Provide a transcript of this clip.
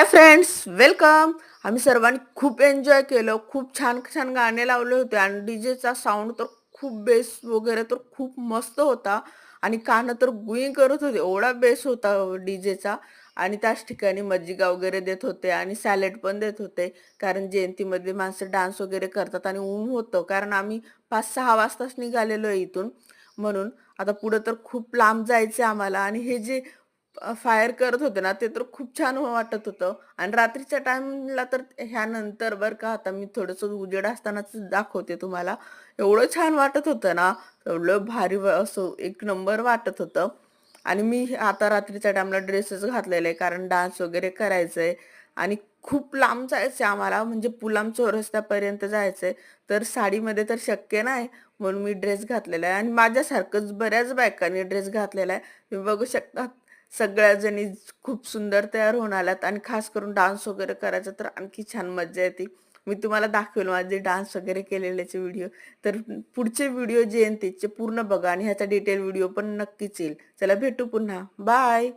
Hi friends, welcome. आम्ही सर्वांनी खूप एन्जॉय केलं. खूप छान-छान गाणे लावले होते आणि डीजेचा साउंड तर खूप बेस वगैरे तर खूप मस्त होता आणि कानं तर गुईंग करत होते. एवढा बेस होता डीजेचा आणि त्याच ठिकाणी मज्जिगा वगैरे देत होते आणि सॅलड पण देत होते. कारण जयंतीमध्ये माणसं डान्स वगैरे करतात आणि ऊन होतं. कारण आम्ही 5-6 वाजताच निघालेलो आहे इथून. म्हणून आता पुढे तर खूप लांब जायचं आम्हाला आणि हे जे फायर करत होते ना, ते तर खूप छान वाटत होतं आणि रात्रीच्या टाईमला तर ह्यानंतर बरं का, आता मी थोडंसं उजेड असतानाच दाखवते तुम्हाला. एवढं छान वाटत होतं ना, एवढं भारी असं एक नंबर वाटत होतं आणि मी आता रात्रीच्या टाईमला ड्रेसच घातलेला आहे, कारण डान्स वगैरे करायचंय आणि खूप लांब जायचंय आम्हाला, म्हणजे पुलाम चौरस्त्यापर्यंत जायचंय. तर साडीमध्ये तर शक्य नाही, म्हणून मी ड्रेस घातलेला आहे आणि माझ्यासारखंच बऱ्याच बायकांनी ड्रेस घातलेला आहे. तुम्ही बघू शकता. सगळ्या जणी खूप सुंदर तयार होऊन आल्यात आणि खास करून डान्स वगैरे करायचा तर आणखी छान मज्जा येते. मी तुम्हाला दाखवेल माझे डान्स वगैरे केलेल्याचे व्हिडिओ. तर पुढचे व्हिडिओ जे आहेत त्याचे पूर्ण बघा आणि ह्याचा डिटेल व्हिडिओ पण नक्कीच येईल. चला भेटू पुन्हा. बाय.